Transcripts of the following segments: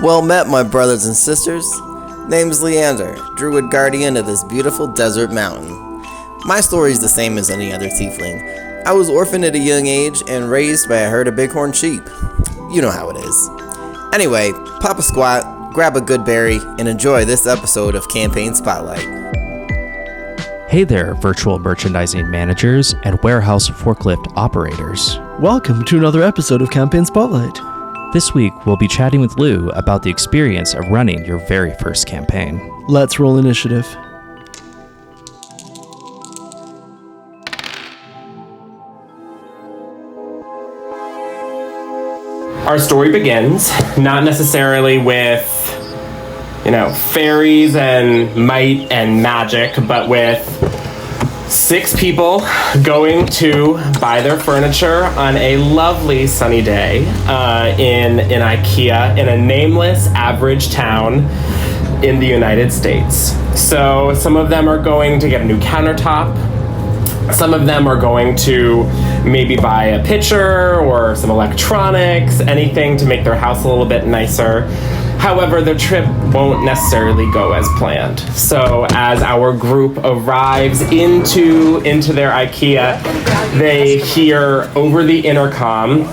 Well met, my brothers and sisters. Name's Leander, druid guardian of this beautiful desert mountain. My story's the same as any other tiefling. I was orphaned at a young age and raised by a herd of bighorn sheep. You know how it is. Anyway, pop a squat, grab a good berry, and enjoy this episode of Campaign Spotlight. Hey there, virtual merchandising managers and warehouse forklift operators. Welcome to another episode of Campaign Spotlight. This week, we'll be chatting with Lou about the experience of running your very first campaign. Let's roll initiative. Our story begins not necessarily with, fairies and might and magic, but with 6 people going to buy their furniture on a lovely sunny day in IKEA in a nameless average town in the United States. So some of them are going to get a new countertop. Some of them are going to maybe buy a pitcher or some electronics, anything to make their house a little bit nicer. However, the trip won't necessarily go as planned. So as our group arrives into their IKEA, they hear over the intercom,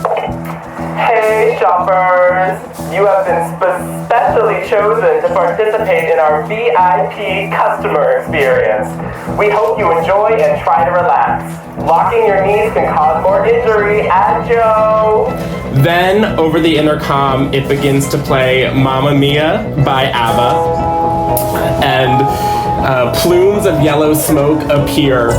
"Hey shoppers, you have been specially chosen to participate in our VIP customer experience. We hope you enjoy and try to relax. Locking your knees can cause more injury. Adjo." Then, over the intercom, it begins to play Mamma Mia by ABBA, and plumes of yellow smoke appear,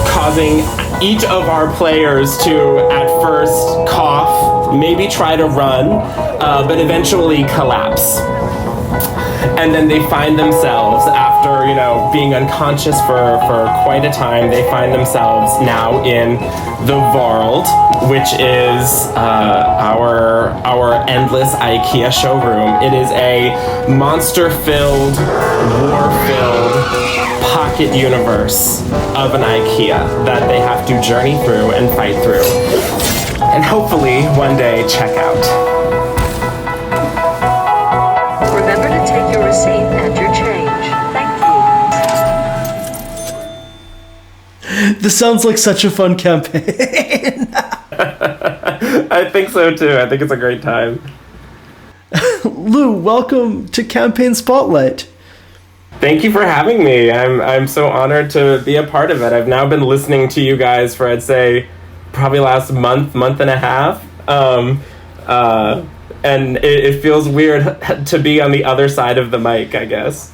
causing each of our players to, at first, cough, maybe try to run, but eventually collapse. And then they find themselves, after, being unconscious for quite a time, they find themselves now in the Vault, which is our endless IKEA showroom. It is a monster-filled, war-filled pocket universe of an IKEA that they have to journey through and fight through. And hopefully, one day, check out. Remember to take your receipt and your change. Thank you. This sounds like such a fun campaign. I think so too. I think it's a great time. Lou, welcome to Campaign Spotlight. Thank you for having me. I'm so honored to be a part of it. I've now been listening to you guys for, I'd say, probably last month and a half. And it feels weird to be on the other side of the mic, I guess.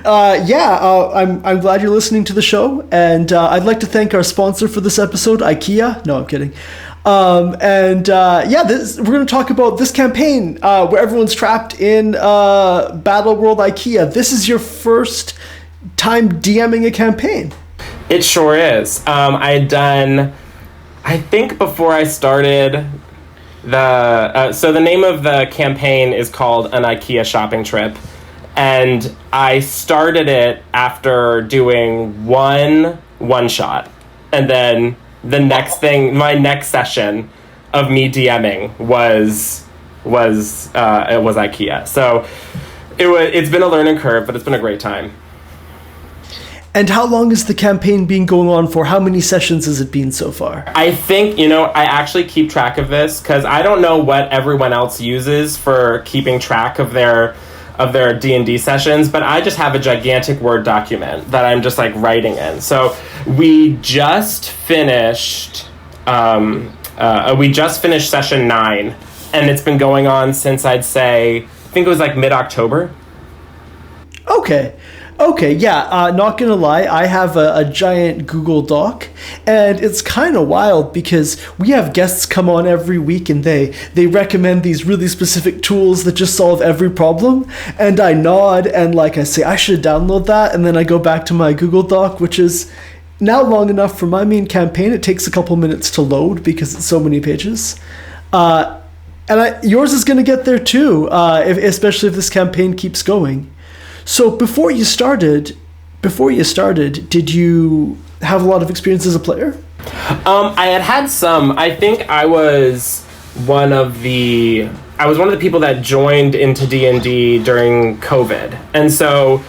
I'm glad you're listening to the show, and I'd like to thank our sponsor for this episode, IKEA. No, I'm kidding. We're going to talk about this campaign where everyone's trapped in Battle World IKEA. This is your first time DMing a campaign. It sure is. I had done, I think before I started so the name of the campaign is called An IKEA Shopping Trip. And I started it after doing one shot. And then the next thing, my next session of me DMing was IKEA. So it's been a learning curve, but it's been a great time. And how long has the campaign been going on for? How many sessions has it been so far? I think, I actually keep track of this because I don't know what everyone else uses for keeping track of their D&D sessions, but I just have a gigantic Word document that I'm just writing in. So we just finished session 9, and it's been going on since I'd say, I think it was mid-October. Okay, yeah, not gonna lie, I have a giant Google Doc, and it's kind of wild because we have guests come on every week and they recommend these really specific tools that just solve every problem, and I nod and I say, I should download that, and then I go back to my Google Doc, which is now long enough for my main campaign. It takes a couple minutes to load because it's so many pages. Yours is gonna get there too, especially if this campaign keeps going. So before you started, did you have a lot of experience as a player? I had some. I think I was one of the people that joined into D&D during COVID. And so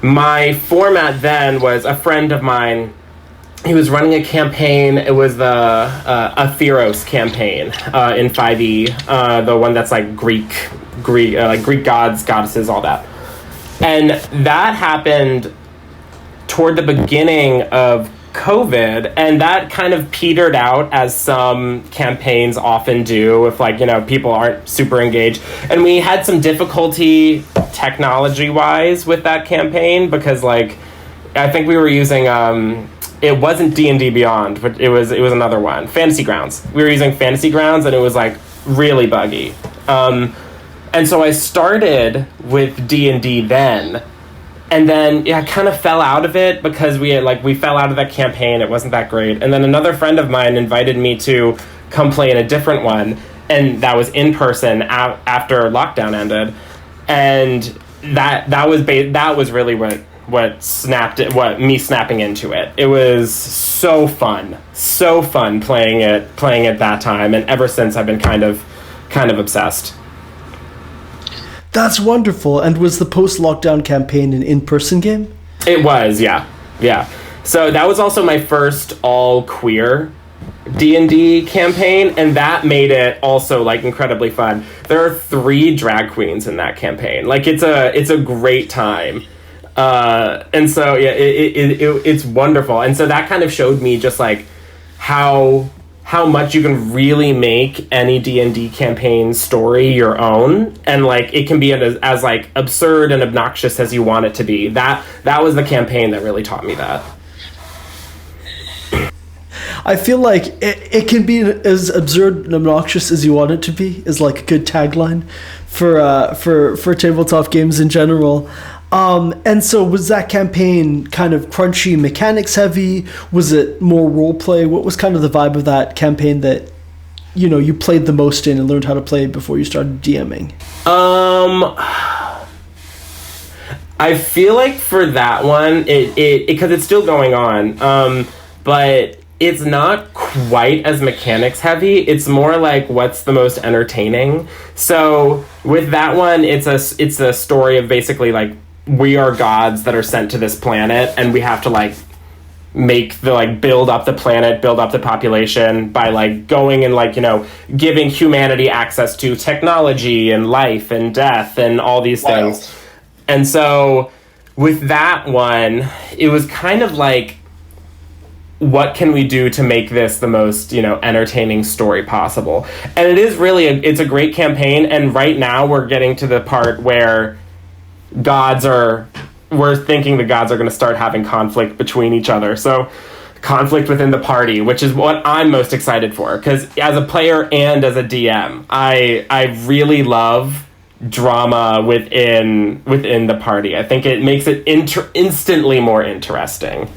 my format then was a friend of mine. He was running a campaign. It was the Atheros campaign in 5e, the one that's like Greek gods, goddesses, all that. And that happened toward the beginning of COVID, and that kind of petered out, as some campaigns often do if, like, you know, people aren't super engaged. And we had some difficulty technology-wise with that campaign because, like, I think we were using it wasn't D&D Beyond, but it was another one, Fantasy Grounds. We were using Fantasy Grounds, and it was like really buggy. And so I started with D&D then. And then, I kind of fell out of it because we fell out of that campaign. It wasn't that great. And then another friend of mine invited me to come play in a different one. And that was in person after lockdown ended. And that was really what snapping into it. It was so fun playing it that time. And ever since I've been kind of obsessed. That's wonderful. And was the post-lockdown campaign an in-person game? It was, yeah. So that was also my first all-queer D&D campaign, and that made it also, like, incredibly fun. There are 3 drag queens in that campaign. Like, it's a great time. And so, yeah, it's wonderful. And so that kind of showed me just, like, how much you can really make any D&D campaign story your own, and like it can be as like absurd and obnoxious as you want it to be. That was the campaign that really taught me that. I feel like it can be as absurd and obnoxious as you want it to be is like a good tagline for tabletop games in general. And so was that campaign kind of crunchy, mechanics heavy? Was it more role play? What was kind of the vibe of that campaign that, you know, you played the most in and learned how to play before you started DMing? I feel like for that one, it because it's still going on, but it's not quite as mechanics heavy. It's more like what's the most entertaining. So with that one, it's a story of basically like we are gods that are sent to this planet, and we have to like build up the planet, build up the population by like going and like, you know, giving humanity access to technology and life and death and all these things. And so with that one, it was kind of like, what can we do to make this the most, you know, entertaining story possible? And it is really it's a great campaign. And right now we're getting to the part where we're thinking the gods are going to start having conflict between each other. So conflict within the party, which is what I'm most excited for. Because as a player and as a DM, I really love drama within the party. I think it makes it instantly more interesting.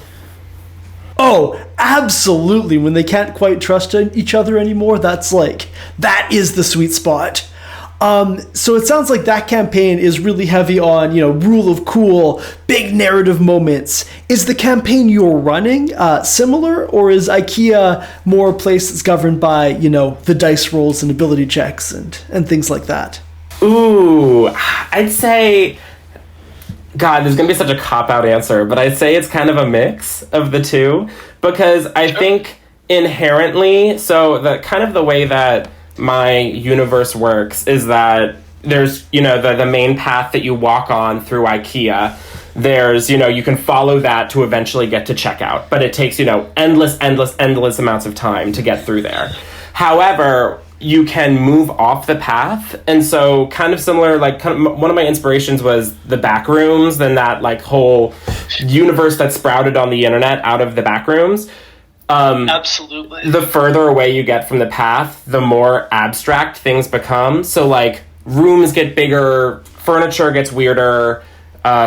Oh, absolutely. When they can't quite trust each other anymore, that is the sweet spot. So it sounds like that campaign is really heavy on, you know, rule of cool, big narrative moments. Is the campaign you're running similar, or is IKEA more a place that's governed by, you know, the dice rolls and ability checks and things like that? Ooh, I'd say, God, this is going to be such a cop-out answer, but I'd say it's kind of a mix of the two, because I think inherently, so the way that my universe works is that there's, you know, the main path that you walk on through IKEA. There's, you know, you can follow that to eventually get to checkout, but it takes, you know, endless amounts of time to get through there. However, you can move off the path, and so kind of similar, like one of my inspirations was the back rooms, and that like whole universe that sprouted on the internet out of the back rooms. Absolutely. The further away you get from the path, the more abstract things become. So like rooms get bigger, furniture gets weirder,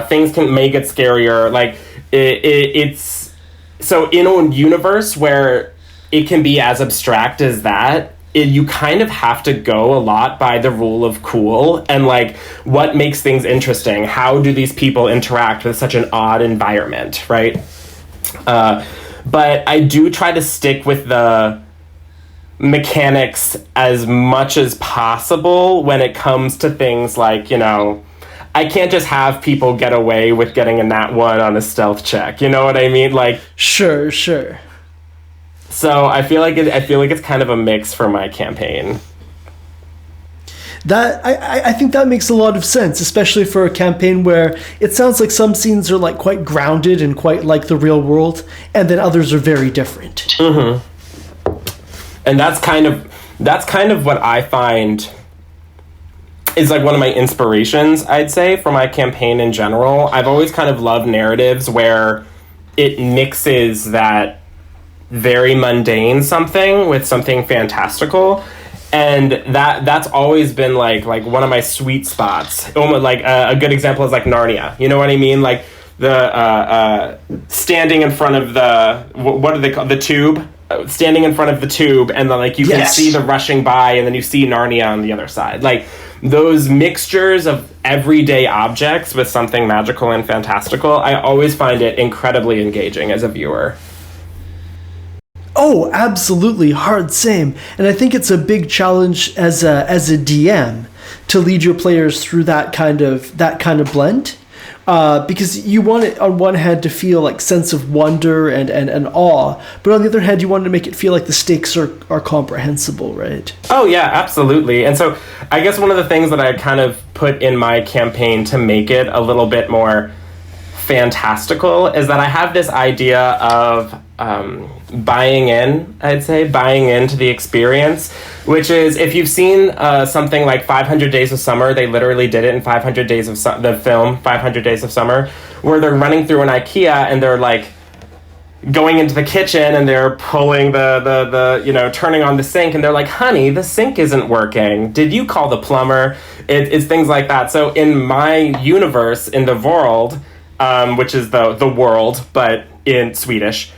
things may get scarier. Like it's so in a universe where it can be as abstract as that, you kind of have to go a lot by the rule of cool and like what makes things interesting. How do these people interact with such an odd environment, right? But I do try to stick with the mechanics as much as possible when it comes to things like, I can't just have people get away with getting a nat 1 on a stealth check. You know what I mean? Like, Sure. So I feel like it's kind of a mix for my campaign. That I think that makes a lot of sense, especially for a campaign where it sounds like some scenes are like quite grounded and quite like the real world, and then others are very different. Mm-hmm. And that's kind of what I find is like one of my inspirations, I'd say, for my campaign in general. I've always kind of loved narratives where it mixes that very mundane something with something fantastical. And that's always been like one of my sweet spots. Almost like a good example is like Narnia. You know what I mean? Like the standing in front of what do they call the tube? Standing in front of the tube, and then like you can see the rushing by, and then you see Narnia on the other side. Like those mixtures of everyday objects with something magical and fantastical. I always find it incredibly engaging as a viewer. Oh, absolutely, hard same. And I think it's a big challenge as a DM to lead your players through that kind of blend. Because you want it on one hand to feel like sense of wonder and awe, but on the other hand you want to make it feel like the stakes are comprehensible, right? Oh yeah, absolutely. And so I guess one of the things that I kind of put in my campaign to make it a little bit more fantastical is that I have this idea of buying into the experience, which is if you've seen something like 500 Days of Summer, they literally did it in 500 Days of the film 500 Days of Summer, where they're running through an IKEA and they're like going into the kitchen and they're pulling the turning on the sink and they're like, honey, the sink isn't working. Did you call the plumber? It's things like that. So in my universe, in the world, which is the world, but in Swedish.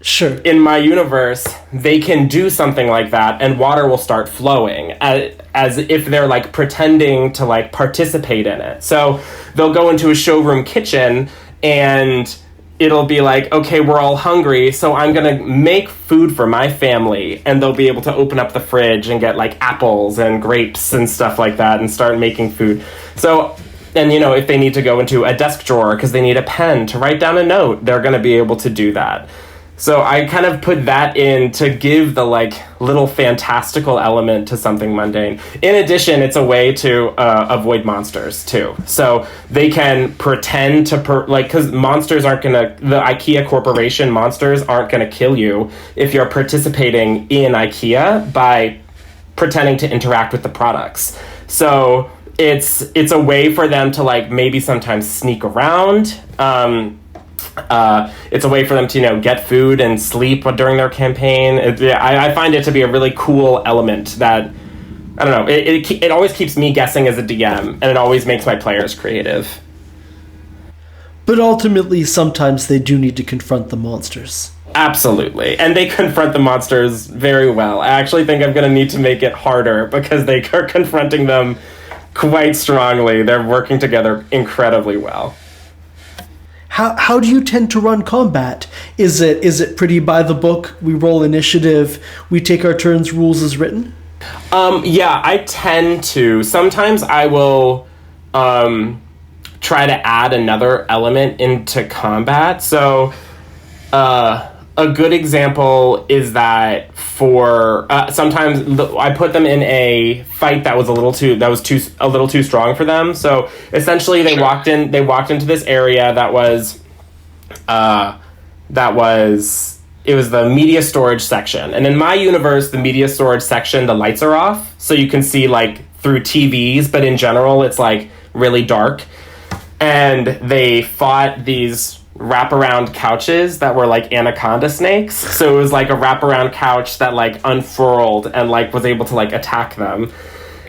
Sure. In my universe, they can do something like that, and water will start flowing as if they're like pretending to like participate in it. So they'll go into a showroom kitchen, and it'll be like, okay, we're all hungry, so I'm gonna make food for my family, and they'll be able to open up the fridge and get like apples and grapes and stuff like that, and start making food. So. And, if they need to go into a desk drawer because they need a pen to write down a note, they're going to be able to do that. So I kind of put that in to give the, little fantastical element to something mundane. In addition, it's a way to avoid monsters, too. So they can pretend to, because monsters aren't going to, the IKEA Corporation monsters aren't going to kill you if you're participating in IKEA by pretending to interact with the products. So it's a way for them to maybe sometimes sneak around. It's a way for them to get food and sleep during their campaign. I find it to be a really cool element that I don't know. It always keeps me guessing as a DM, and it always makes my players creative. But ultimately, sometimes they do need to confront the monsters. Absolutely. And they confront the monsters very well. I actually think I'm going to need to make it harder because they are confronting them quite strongly. They're working together incredibly well. How do you tend to run combat? Is it pretty by the book? We roll initiative, we take our turns, rules as written? Yeah, I tend to. Sometimes I will try to add another element into combat. So a good example is that for sometimes I put them in a fight that was a little too strong for them. So essentially, they walked into this area that was it was the media storage section, and in my universe, the media storage section, the lights are off, so you can see through TVs, but in general, it's really dark, and they fought these wraparound couches that were anaconda snakes. So it was a wraparound couch that unfurled and was able to attack them.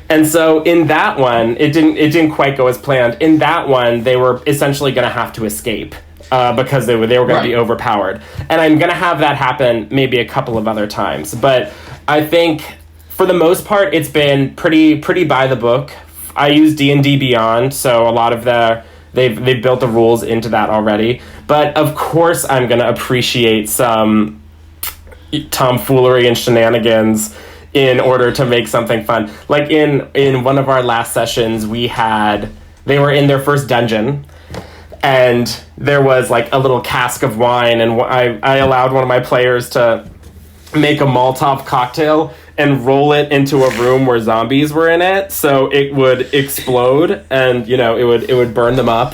And so in that one, it didn't quite go as planned. In that one, they were essentially going to have to escape because they were going to be overpowered. And I'm going to have that happen maybe a couple of other times. But I think for the most part, it's been pretty by the book. I use D&D Beyond, so a lot of they've built the rules into that already. But of course I'm going to appreciate some tomfoolery and shenanigans in order to make something fun. Like in one of our last sessions, they were in their first dungeon, and there was like a little cask of wine, and I allowed one of my players to make a Molotov cocktail and roll it into a room where zombies were in it, so it would explode and it would burn them up.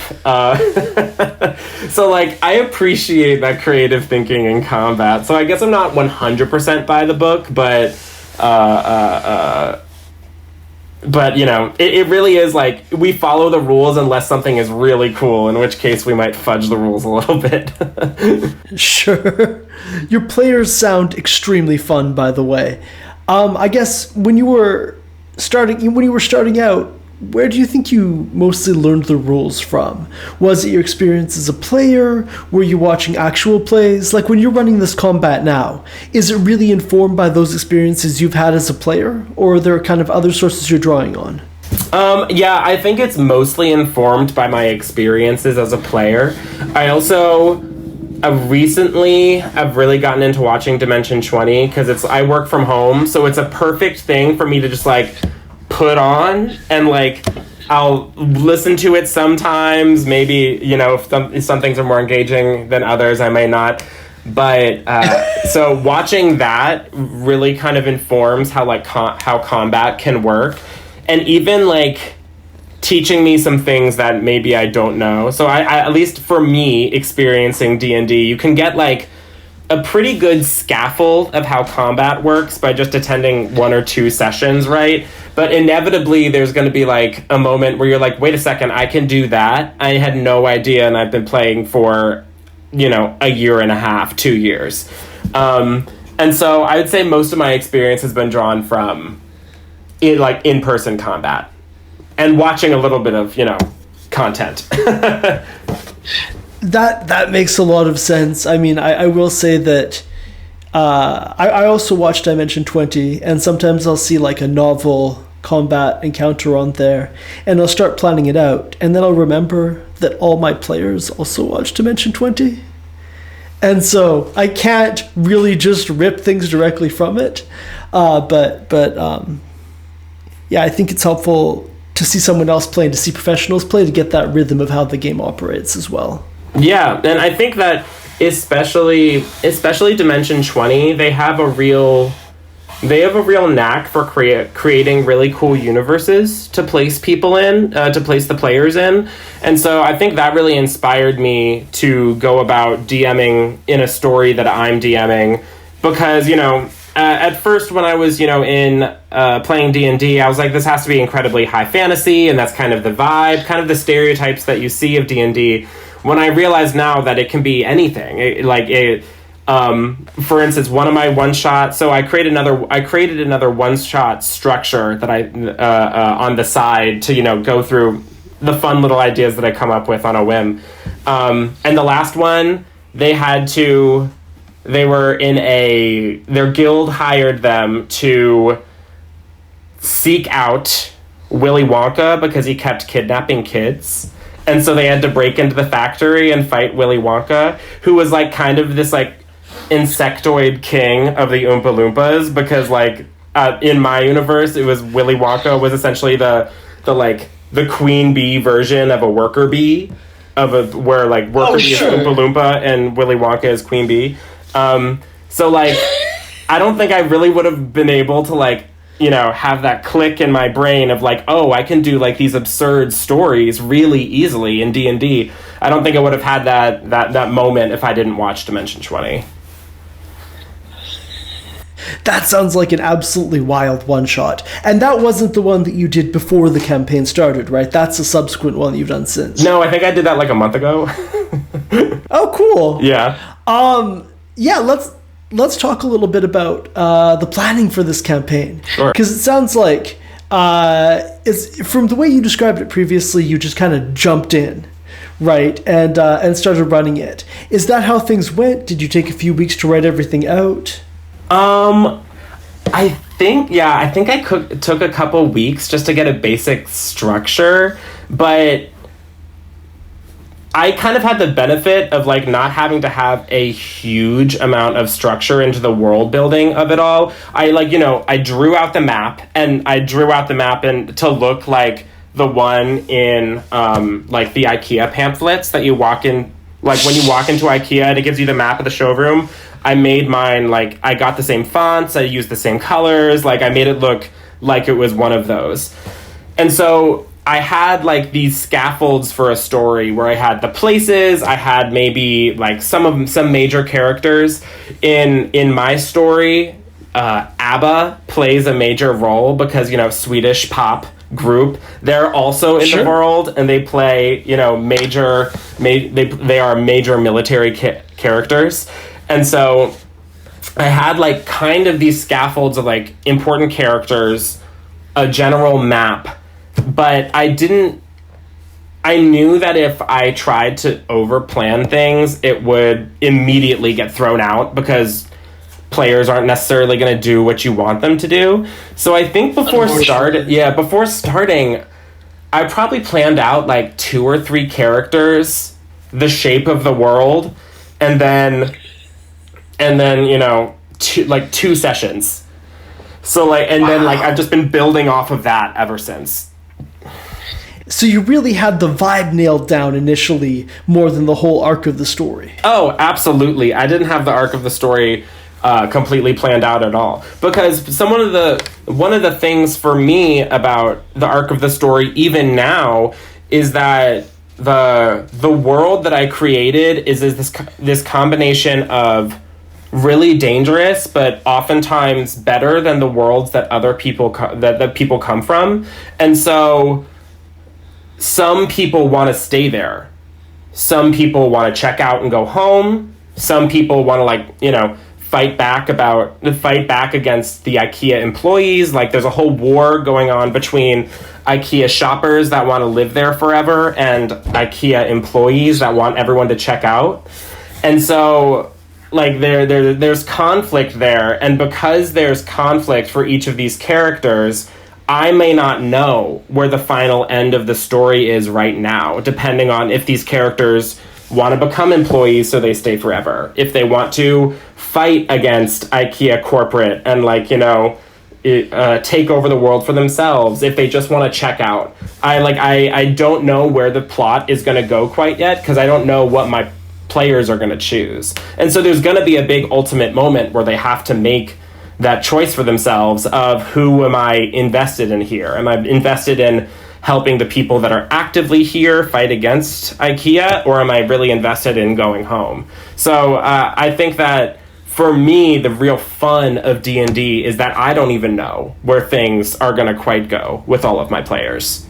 So like I appreciate that creative thinking in combat. So I guess I'm not 100% by the book, but it really is like we follow the rules unless something is really cool, in which case we might fudge the rules a little bit. Sure. Your players sound extremely fun, by the way. I guess when you were starting out, where do you think you mostly learned the rules from? Was it your experience as a player? Were you watching actual plays? Like when you're running this combat now, is it really informed by those experiences you've had as a player? Or are there kind of other sources you're drawing on? Yeah, I think it's mostly informed by my experiences as a player. I've really gotten into watching Dimension 20 because I work from home, so it's a perfect thing for me to just like put on, and like I'll listen to it sometimes. Maybe if some things are more engaging than others, I may not. But so watching that really kind of informs how how combat can work, and even like teaching me some things that maybe I don't know. So I at least for me, experiencing D&D, you can get like a pretty good scaffold of how combat works by just attending 1 or 2 sessions, right? But inevitably there's going to be like a moment where you're like, wait a second, I can do that. I had no idea, and I've been playing for, a year and a half, 2 years. And so I would say most of my experience has been drawn from in-person combat and watching a little bit of, content. That makes a lot of sense. I mean, I will say that I also watch Dimension 20, and sometimes I'll see like a novel combat encounter on there, and I'll start planning it out, and then I'll remember that all my players also watch Dimension 20. And so I can't really just rip things directly from it. But I think it's helpful to see someone else play and to see professionals play to get that rhythm of how the game operates as well. Yeah, and I think that especially Dimension 20, they have a real knack for creating really cool universes to place people in, to place the players in. And so I think that really inspired me to go about DMing in a story that I'm DMing, because, at first when I was, in playing D&D, I was like, this has to be incredibly high fantasy, and that's kind of the vibe, kind of the stereotypes that you see of D&D. When I realize now that it can be anything, for instance, one of my one-shots, so I created another one-shot structure that I on the side to go through the fun little ideas that I come up with on a whim. And the last one, their guild hired them to seek out Willy Wonka because he kept kidnapping kids. And so they had to break into the factory and fight Willy Wonka, who was like kind of this like insectoid king of the Oompa Loompas, because like in my universe, it was Willy Wonka was essentially the queen bee version of a worker bee, where like worker bee is Oompa Loompa and Willy Wonka is queen bee. So like I don't think I really would have been able to like have that click in my brain of like, oh, I can do like these absurd stories really easily in D&D. I don't think I would have had that moment if I didn't watch Dimension 20. That sounds like an absolutely wild one-shot. And that wasn't the one that you did before the campaign started, right? That's a subsequent one that you've done since. No, I think I did that like a month ago. Oh, cool. Yeah. Let's talk a little bit about the planning for this campaign. Sure. Because it sounds like, it's from the way you described it previously, you just kind of jumped in, right, and started running it. Is that how things went? Did you take a few weeks to write everything out? I think I took a couple weeks just to get a basic structure, but I kind of had the benefit of like not having to have a huge amount of structure into the world building of it all. I drew out the map, and to look like the one in like the IKEA pamphlets that you walk in, like when you walk into IKEA and it gives you the map of the showroom. I made mine, like, I got the same fonts, I used the same colors, like I made it look like it was one of those. And so I had like these scaffolds for a story where I had the places, I had maybe like some major characters in my story. ABBA plays a major role because, Swedish pop group. They're also in the world, and they play, they are major military characters. And so I had like kind of these scaffolds of like important characters, a general map. But I knew that if I tried to overplan things, it would immediately get thrown out because players aren't necessarily going to do what you want them to do. So I think before starting, I probably planned out like 2 or 3 characters, the shape of the world, and then 2 sessions. So like, and then like I've just been building off of that ever since. So you really had the vibe nailed down initially more than the whole arc of the story. Oh, absolutely. I didn't have the arc of the story completely planned out at all. Because one of the things for me about the arc of the story, even now, is that the world that I created is this combination of really dangerous, but oftentimes better than the worlds that other people that people come from. And so some people want to stay there. Some people want to check out and go home. Some people want to fight back against the IKEA employees. Like there's a whole war going on between IKEA shoppers that want to live there forever and IKEA employees that want everyone to check out. And so like there's conflict there, and because there's conflict for each of these characters, I may not know where the final end of the story is right now, depending on if these characters want to become employees so they stay forever, if they want to fight against IKEA corporate and take over the world for themselves, if they just want to check out. I don't know where the plot is going to go quite yet, because I don't know what my players are going to choose. And so there's going to be a big ultimate moment where they have to make that choice for themselves of who am I invested in here? Am I invested in helping the people that are actively here fight against IKEA, or am I really invested in going home? So I think that for me, the real fun of D&D is that I don't even know where things are going to quite go with all of my players.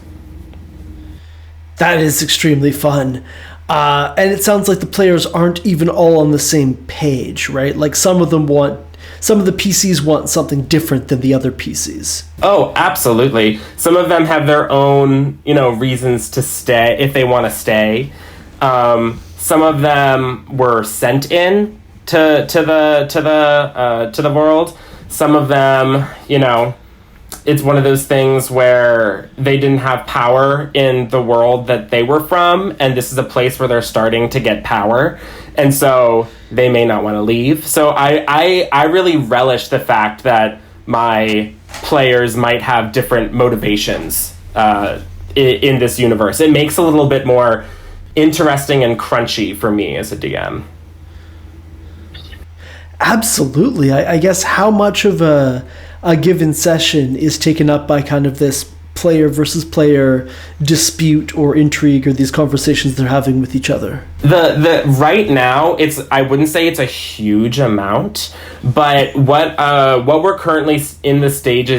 That is extremely fun. And it sounds like the players aren't even all on the same page, right? Like some of the PCs want something different than the other PCs. Oh, absolutely. Some of them have their own, reasons to stay if they want to stay. Some of them were sent in to the world. Some of them, it's one of those things where they didn't have power in the world that they were from, and this is a place where they're starting to get power, and so they may not want to leave. So I really relish the fact that my players might have different motivations in this universe. It makes a little bit more interesting and crunchy for me as a DM. Absolutely. I guess how much of a given session is taken up by kind of this player versus player dispute or intrigue, or these conversations they're having with each other? The right now, I wouldn't say it's a huge amount, but what we're currently in the stage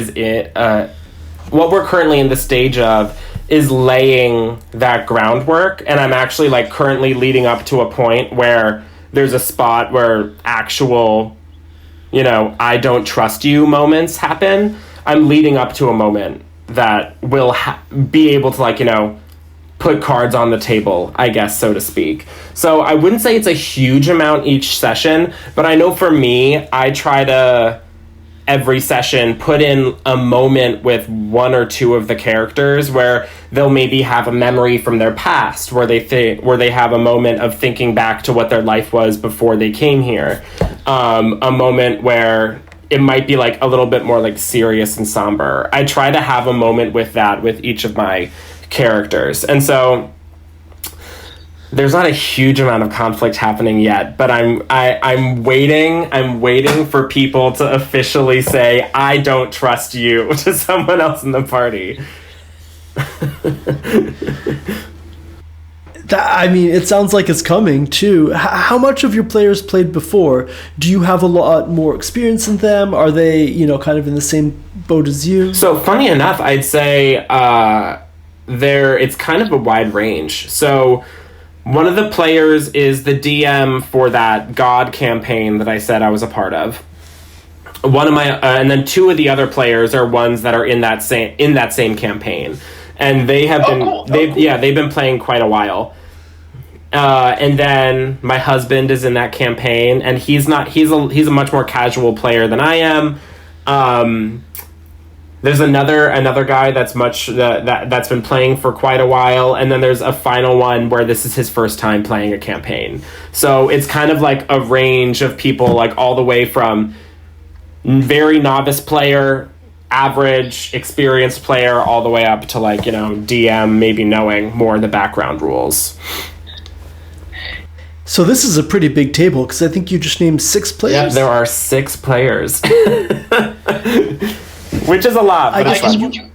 of is laying that groundwork, and I'm actually currently leading up to a point where there's a spot where actual I don't trust you moments happen. I'm leading up to a moment that will be able to put cards on the table, I guess, so to speak. So I wouldn't say it's a huge amount each session, but I know for me, I try to every session put in a moment with one or two of the characters where they'll maybe have a memory from their past, where they have a moment of thinking back to what their life was before they came here, a moment where it might be like a little bit more like serious and somber. I try to have a moment with that with each of my characters, and so there's not a huge amount of conflict happening yet, but I'm waiting for people to officially say, I don't trust you, to someone else in the party. It sounds like it's coming too. How much of your players played before? Do you have a lot more experience in them? Are they, kind of in the same boat as you? So funny enough, I'd say it's kind of a wide range. So one of the players is the DM for that God campaign that I said I was a part of. One of my, and then two of the other players are ones that are in that same campaign, and they have they've been playing quite a while. And then my husband is in that campaign, and he's a much more casual player than I am. There's another guy that's been playing for quite a while, and then there's a final one where this is his first time playing a campaign. So it's kind of like a range of people, like all the way from very novice player, average experienced player, all the way up to like, DM maybe knowing more of the background rules. So this is a pretty big table, because I think you just named 6 players. Yeah, there are 6 players. Which is a lot, but it's fun.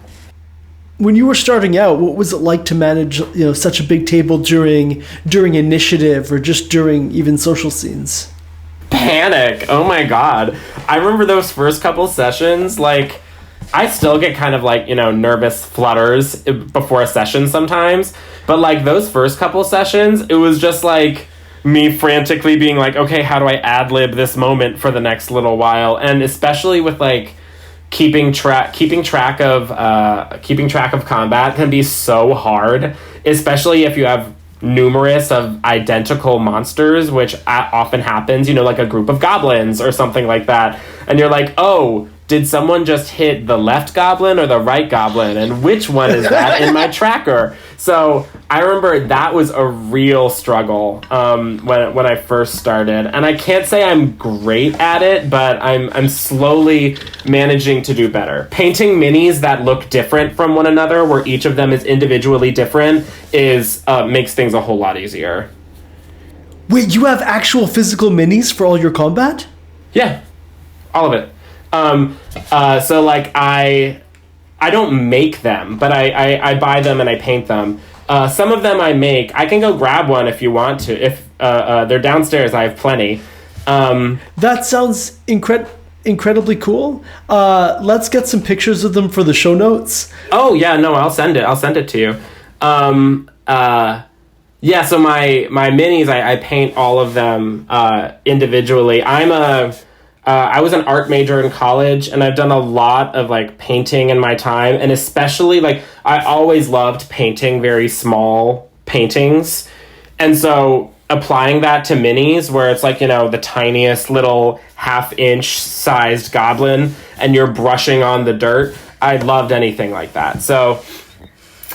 When you were starting out, what was it like to manage, such a big table during initiative, or just during even social scenes? Panic! Oh my god! I remember those first couple sessions. Like, I still get kind of like nervous flutters before a session sometimes. But like those first couple sessions, it was just like me frantically being like, okay, how do I ad-lib this moment for the next little while? And especially with like keeping track of combat can be so hard, especially if you have numerous of identical monsters, which often happens, like a group of goblins or something like that, and you're like, oh, did someone just hit the left goblin or the right goblin, and which one is that in my tracker? So I remember that was a real struggle when I first started, and I can't say I'm great at it, but I'm slowly managing to do better. Painting minis that look different from one another, where each of them is individually different, makes things a whole lot easier. Wait, you have actual physical minis for all your combat? Yeah, all of it. So like I don't make them, but I buy them and I paint them. Some of them I make. I can go grab one if you want to. If they're downstairs, I have plenty. That sounds incredibly cool. Let's get some pictures of them for the show notes. Oh yeah, no, I'll send it to you. Yeah, so my minis, I paint all of them individually. I was an art major in college, and I've done a lot of like painting in my time, and especially like I always loved painting very small paintings, and so applying that to minis where it's like the tiniest little half-inch sized goblin and you're brushing on the dirt, I loved anything like that. So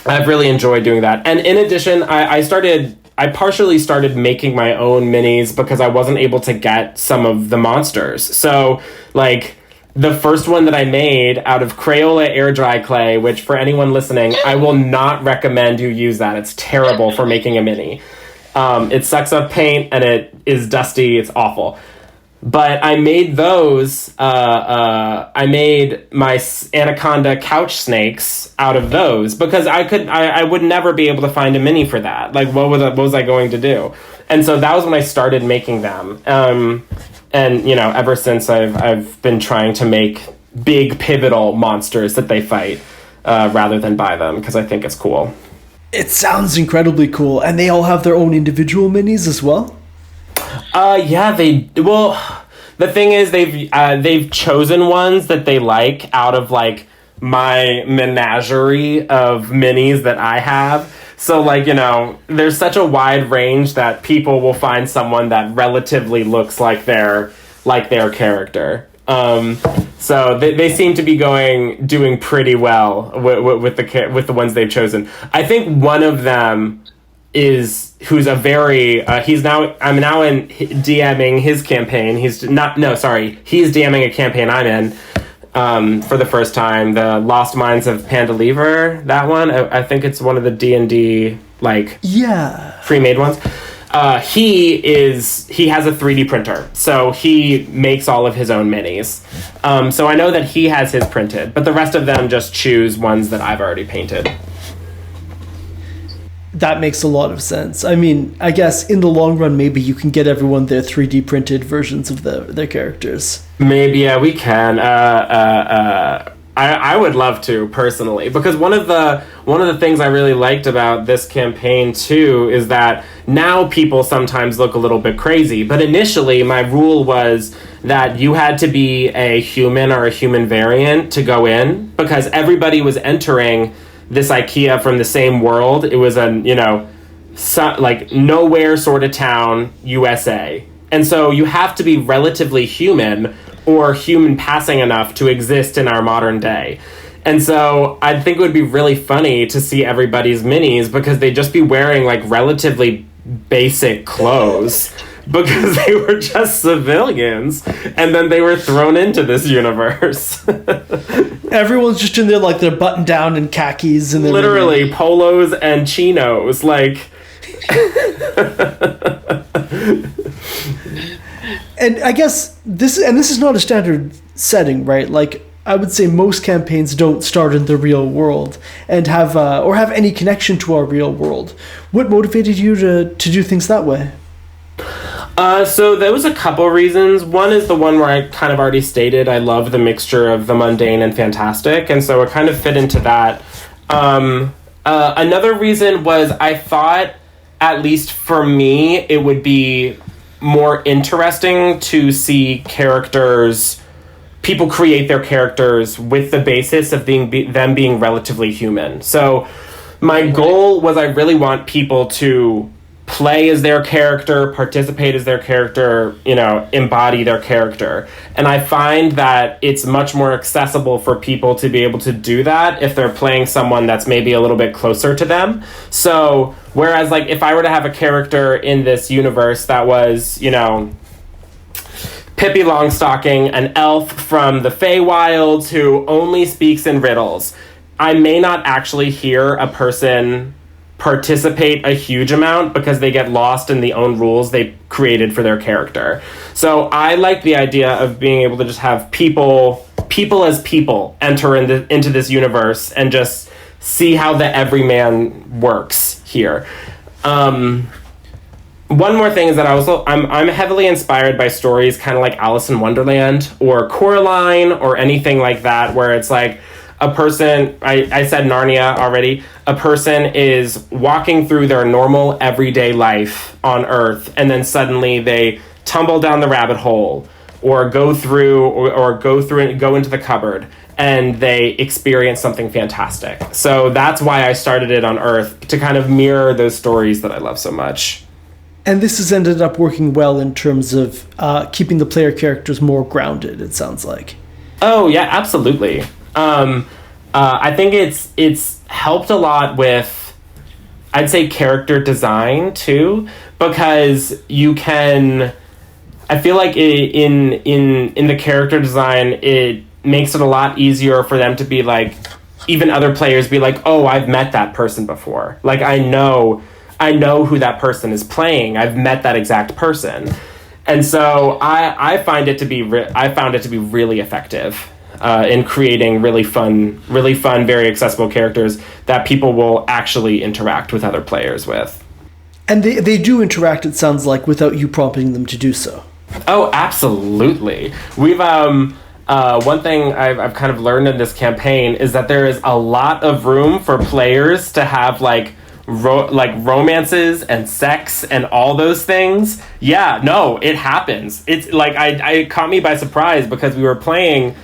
I've really enjoyed doing that. And in addition, I partially started making my own minis because I wasn't able to get some of the monsters. So, like, the first one that I made out of Crayola air dry clay, which for anyone listening, I will not recommend you use that. It's terrible for making a mini. It sucks up paint and it is dusty. It's awful. But I made those. I made my anaconda couch snakes out of those because I would never be able to find a mini for that. Like, what was I going to do? And so that was when I started making them. And ever since I've been trying to make big pivotal monsters that they fight rather than buy them because I think it's cool. It sounds incredibly cool, and they all have their own individual minis as well. Yeah, the thing is they've chosen ones that they like out of like my menagerie of minis that I have. So like, there's such a wide range that people will find someone that relatively looks like their character. So they seem to be doing pretty well with the ones they've chosen. I think one of them who's a very I'm now in DMing his campaign. He's DMing a campaign I'm in for the first time. The Lost Mines of Pandalever, that one. I think it's one of the D&D pre-made ones. He has a 3D printer, so he makes all of his own minis. So I know that he has his printed, but the rest of them just choose ones that I've already painted. That makes a lot of sense. I mean, I guess in the long run, maybe you can get everyone their 3D printed versions of their characters. Maybe, yeah, we can. I would love to, personally, because one of the things I really liked about this campaign too is that now people sometimes look a little bit crazy, but initially my rule was that you had to be a human or a human variant to go in, because everybody was entering this IKEA from the same world. It was a nowhere sort of town, USA, and so you have to be relatively human or human passing enough to exist in our modern day. And so I think it would be really funny to see everybody's minis, because they'd just be wearing like relatively basic clothes because they were just civilians, and then they were thrown into this universe. Everyone's just in there like they're buttoned down in khakis and literally polos and chinos, like. And I guess this is not a standard setting, right? Like, I would say most campaigns don't start in the real world and have any connection to our real world. What motivated you to do things that way? So there was a couple reasons. One is the one where I kind of already stated I love the mixture of the mundane and fantastic, and so it kind of fit into that. Another reason was I thought, at least for me, it would be more interesting to see people create their characters with the basis of them being relatively human. So my goal was I really want people to play as their character, participate as their character, embody their character. And I find that it's much more accessible for people to be able to do that if they're playing someone that's maybe a little bit closer to them. So whereas like if I were to have a character in this universe that was, Pippi Longstocking, an elf from the Feywilds who only speaks in riddles, I may not actually hear a person participate a huge amount because they get lost in the own rules they created for their character. So I like the idea of being able to just have people as people enter into this universe and just see how the everyman works here. One more thing is that I'm heavily inspired by stories kind of like Alice in Wonderland or Coraline or anything like that, where it's like a person, I said Narnia already, a person is walking through their normal everyday life on Earth, and then suddenly they tumble down the rabbit hole or go into the cupboard, and they experience something fantastic. So that's why I started it on Earth, to kind of mirror those stories that I love so much. And this has ended up working well in terms of keeping the player characters more grounded, it sounds like. Oh, yeah, absolutely. I think it's helped a lot with, I'd say, character design too, because you can, I feel like in the character design, it makes it a lot easier for them to be like, even other players be like, oh, I've met that person before. Like, I know who that person is playing. I've met that exact person. And so I found it to be really effective. In creating really fun, very accessible characters that people will actually interact with other players with. And they do interact, it sounds like, without you prompting them to do so. Oh, absolutely. We've one thing I've kind of learned in this campaign is that there is a lot of room for players to have like romances and sex and all those things. Yeah, no, it happens. It's like it caught me by surprise because we were playing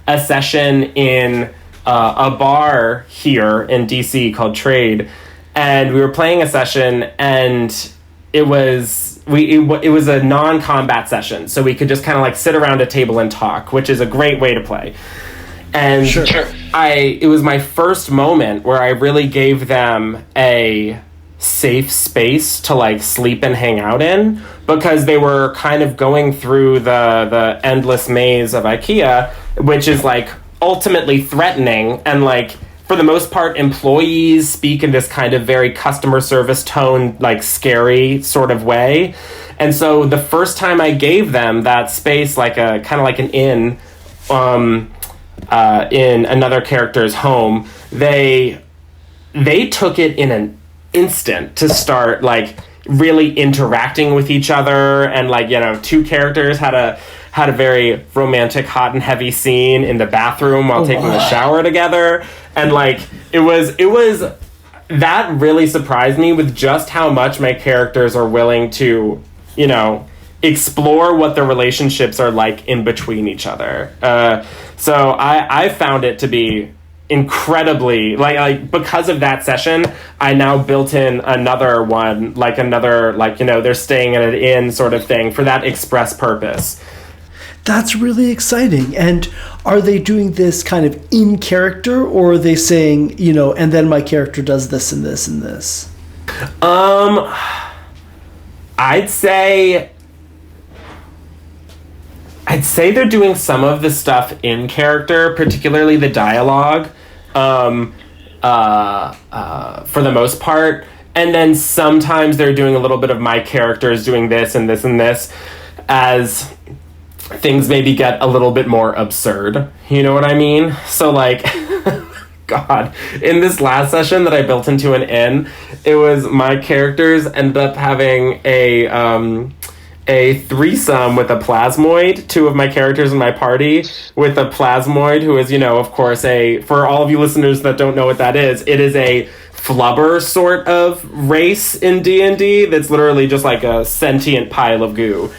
a session in a bar here in DC called Trade, and we were playing a session, and it was a non-combat session, so we could just kind of like sit around a table and talk, which is a great way to play. And Sure. it was my first moment where I really gave them a safe space to like sleep and hang out in, because they were kind of going through the endless maze of IKEA, which is like ultimately threatening, and like for the most part employees speak in this kind of very customer service tone, like scary sort of way. And so the first time I gave them that space, like a kind of like an inn in another character's home, they took it in an instant to start like really interacting with each other, and like, you know, two characters had a very romantic, hot and heavy scene in the bathroom while taking a shower together, and like it was that really surprised me with just how much my characters are willing to, you know, explore what the relationships are like in between each other. So I found it to be incredibly like because of that session, I now built in another one, like another, like, you know, they're staying at an inn sort of thing for that express purpose. That's really exciting. And are they doing this kind of in character, or are they saying, you know, and then my character does this and this and this? I'd say they're doing some of the stuff in character, particularly the dialogue, for the most part. And then sometimes they're doing a little bit of my characters doing this and this and this, as things maybe get a little bit more absurd. You know what I mean? So like, God, in this last session that I built into an inn, it was my characters ended up having a threesome with a plasmoid, two of my characters in my party, with a plasmoid who is, you know, of course, for all of you listeners that don't know what that is, it is a flubber sort of race in D&D that's literally just like a sentient pile of goo.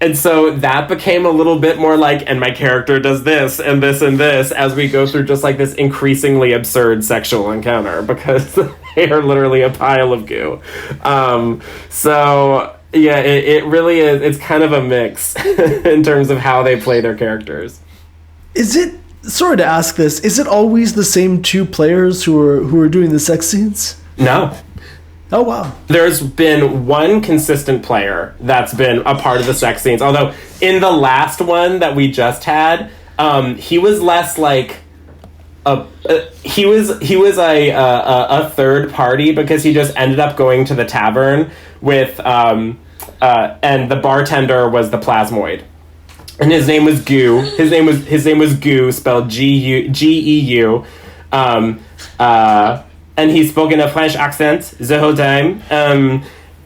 And so that became a little bit more like, and my character does this and this and this as we go through just like this increasingly absurd sexual encounter, because they are literally a pile of goo. So yeah, it really is. It's kind of a mix in terms of how they play their characters. Is it, sorry to ask this, is it always the same two players who are doing the sex scenes? No. Oh, wow. There's been one consistent player that's been a part of the sex scenes. Although in the last one that we just had, he was less like he was a third party, because he just ended up going to the tavern with and the bartender was the plasmoid, and his name was Goo. His name was Goo, spelled Geu. And he spoke in a French accent the whole time.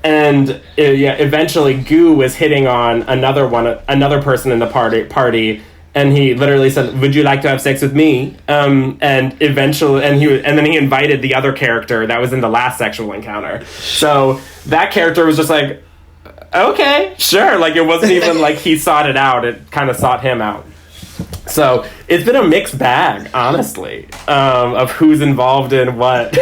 Eventually Goo was hitting on another person in the party, and he literally said, "Would you like to have sex with me?" And then he invited the other character that was in the last sexual encounter. So that character was just like, "Okay, sure." Like, it wasn't even like he sought it out; it kind of sought him out. So it's been a mixed bag, honestly, of who's involved in what.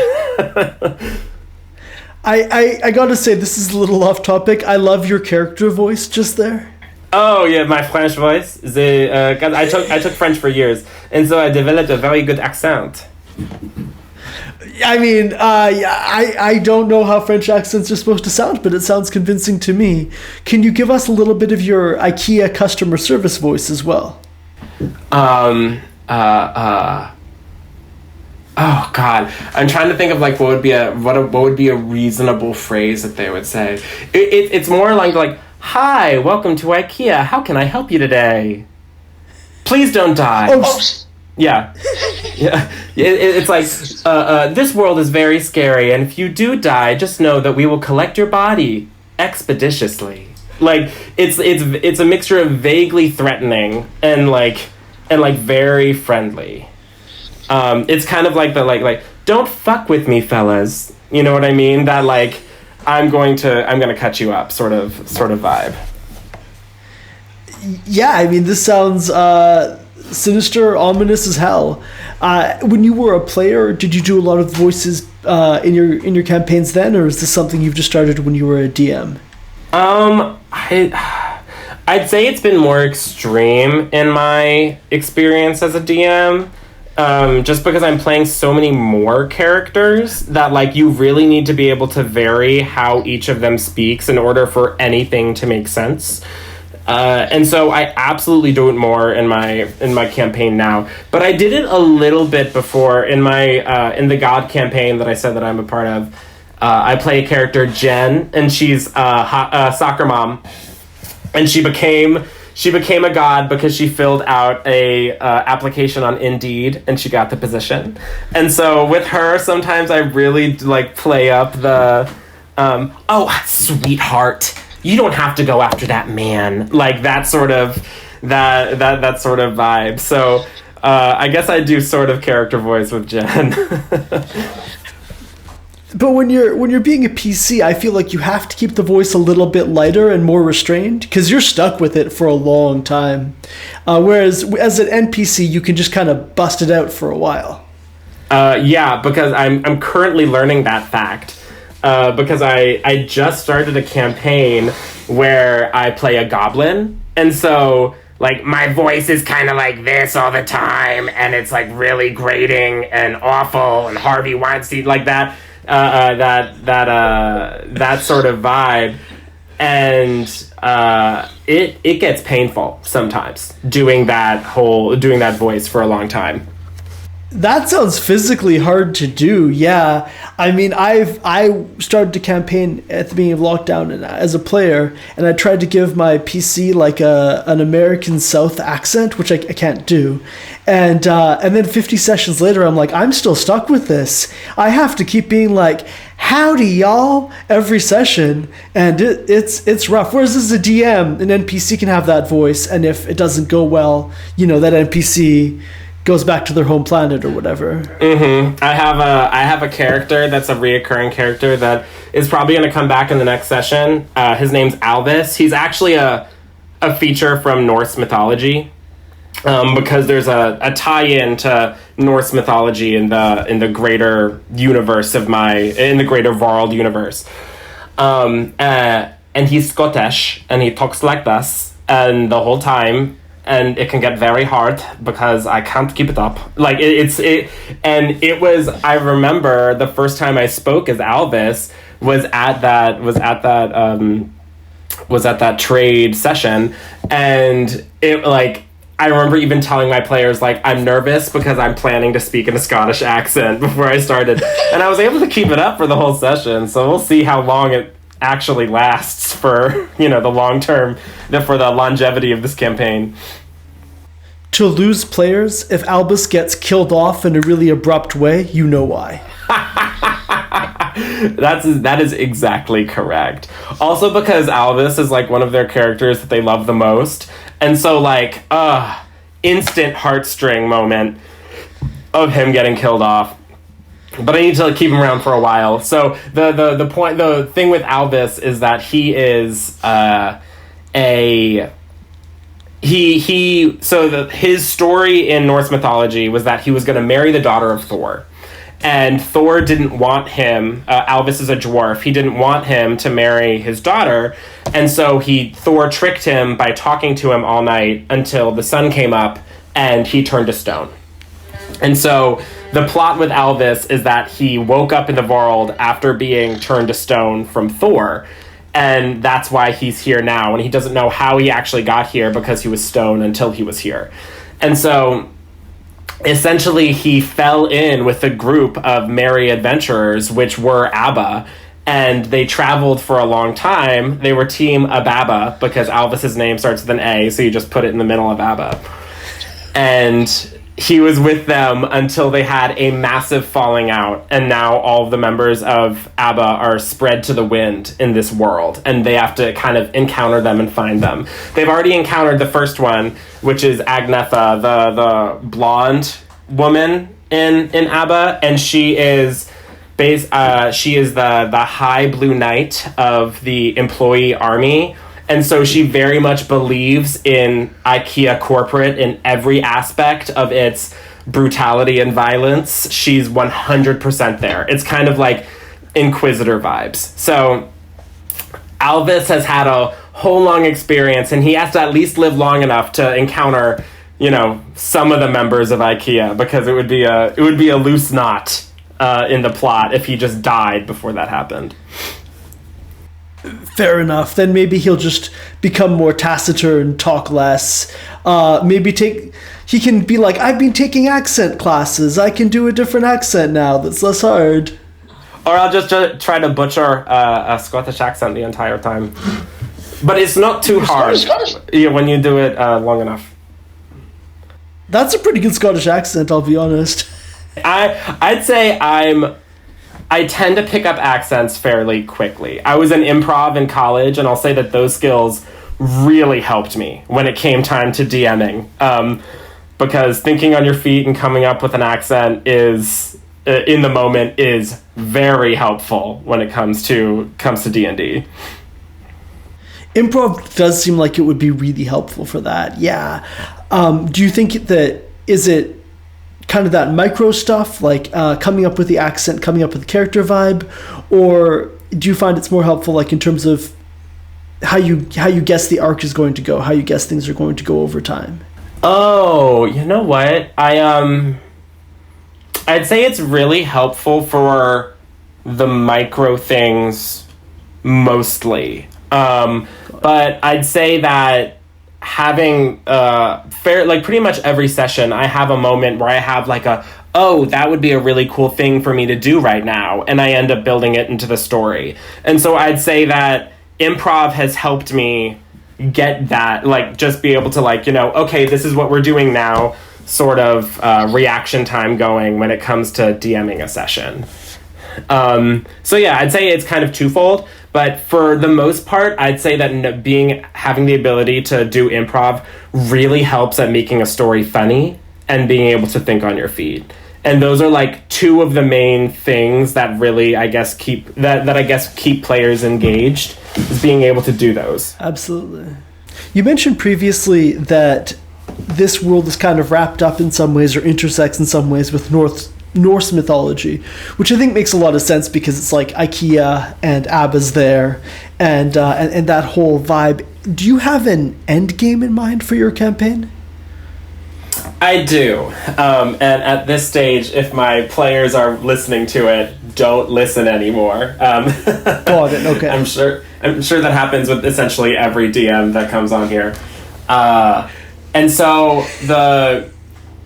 I gotta say, this is a little off topic. I love your character voice just there. Oh yeah, my French voice. 'Cause I took French for years, and so I developed a very good accent. I mean, I don't know how French accents are supposed to sound, but it sounds convincing to me. Can you give us a little bit of your IKEA customer service voice as well? Oh God, I'm trying to think of like what would be a reasonable phrase that they would say. It's more like, "Hi, welcome to IKEA. How can I help you today? Please don't die." Yeah. Yeah. It's like, "This world is very scary, and if you do die, just know that we will collect your body expeditiously." Like, it's a mixture of vaguely threatening and very friendly. It's kind of like the like "don't fuck with me, fellas." You know what I mean? That like, I'm gonna cut you up sort of vibe. Yeah, I mean, this sounds sinister, ominous as hell. When you were a player, did you do a lot of voices in your campaigns then, or is this something you've just started when you were a DM? I'd say it's been more extreme in my experience as a DM. Just because I'm playing so many more characters that, like, you really need to be able to vary how each of them speaks in order for anything to make sense. And so I absolutely do it more in my campaign now. But I did it a little bit before in my in the God campaign that I said that I'm a part of. I play a character, Jen, and she's a soccer mom, and she became a god because she filled out a application on Indeed and she got the position. And so with her, sometimes I really like play up the oh, sweetheart, you don't have to go after that man, like that sort of vibe. So I guess I do sort of character voice with Jen. But when you're being a PC, I feel like you have to keep the voice a little bit lighter and more restrained because you're stuck with it for a long time. Whereas as an NPC, you can just kind of bust it out for a while. Yeah, because I'm currently learning that fact. Because I just started a campaign where I play a goblin, and so like my voice is kind of like this all the time, and it's like really grating and awful and Harvey Weinstein, like that. That sort of vibe, and it gets painful sometimes doing that voice for a long time. That sounds physically hard to do. Yeah, I mean, I started to campaign at the beginning of lockdown as a player, and I tried to give my PC like an American South accent, which I can't do, and then 50 sessions later, I'm like, I'm still stuck with this. I have to keep being like, howdy y'all, every session, and it's rough. Whereas as a DM, an NPC can have that voice, and if it doesn't go well, that NPC goes back to their home planet or whatever. Mm-hmm. I have a character that's a reoccurring character that is probably going to come back in the next session. His name's Albus. He's actually a feature from Norse mythology, because there's a tie-in to Norse mythology in the greater universe in the greater world universe. And he's Scottish, and he talks like this, and the whole time. And it can get very hard because I can't keep it up. Like it was. I remember the first time I spoke as Alvis was at that trade session, and it like I remember even telling my players like I'm nervous because I'm planning to speak in a Scottish accent before I started, and I was able to keep it up for the whole session. So we'll see how long it actually lasts for the long term, for the longevity of this campaign. To lose players, if Albus gets killed off in a really abrupt way, you know why. That is exactly correct. Also because Albus is like one of their characters that they love the most, and so like instant heartstring moment of him getting killed off. But I need to keep him around for a while. So the thing with Albus is that he is his story in Norse mythology was that he was going to marry the daughter of Thor. And Thor didn't want him, Albus is a dwarf, he didn't want him to marry his daughter, and so Thor tricked him by talking to him all night until the sun came up and he turned to stone. And so the plot with Albus is that he woke up in the world after being turned to stone from Thor, and that's why he's here now, and he doesn't know how he actually got here because he was stone until he was here. And so essentially he fell in with a group of merry adventurers, which were ABBA, and they traveled for a long time. They were Team Ababa because Alvis's name starts with an A, so you just put it in the middle of ABBA. And he was with them until they had a massive falling out, and now all of the members of ABBA are spread to the wind in this world, and they have to kind of encounter them and find them. They've already encountered the first one, which is Agnetha, the blonde woman in ABBA, and she is the high blue knight of the employee army. And so she very much believes in IKEA corporate in every aspect of its brutality and violence, she's 100% there. It's kind of like Inquisitor vibes. So Alvis has had a whole long experience, and he has to at least live long enough to encounter, you know, some of the members of IKEA, because it would be a loose knot in the plot if he just died before that happened. Fair enough. Then maybe he'll just become more taciturn, talk less. He can be like, I've been taking accent classes. I can do a different accent now that's less hard. Or I'll just try to butcher a Scottish accent the entire time. But it's not too hard when you do it long enough. That's a pretty good Scottish accent, I'll be honest. I'd say I tend to pick up accents fairly quickly. I was in improv in college, and I'll say that those skills really helped me when it came time to DMing. Because thinking on your feet and coming up with an accent is, in the moment, is very helpful when it comes to D&D. Improv does seem like it would be really helpful for that, yeah. Do you think is it kind of that micro stuff, like coming up with the accent, coming up with the character vibe, or do you find it's more helpful, like in terms of how you guess the arc is going to go, how you guess things are going to go over time? Oh, you know what? I'd say it's really helpful for the micro things mostly. But I'd say that having pretty much every session, I have a moment where I have like that would be a really cool thing for me to do right now, and I end up building it into the story. And so I'd say that improv has helped me get that, like, just be able to, like, you know, okay, this is what we're doing now, sort of reaction time going when it comes to DMing a session. So yeah, I'd say it's kind of twofold, but for the most part, I'd say that having the ability to do improv really helps at making a story funny and being able to think on your feet. And those are like two of the main things that really, I guess, keep players engaged, is being able to do those. Absolutely. You mentioned previously that this world is kind of wrapped up in some ways, or intersects in some ways, with Norse mythology, which I think makes a lot of sense because it's like IKEA and ABBA's there, and that whole vibe. Do you have an end game in mind for your campaign? I do, and at this stage, if my players are listening to it, don't listen anymore. Got it. Okay. I'm sure that happens with essentially every DM that comes on here, and so the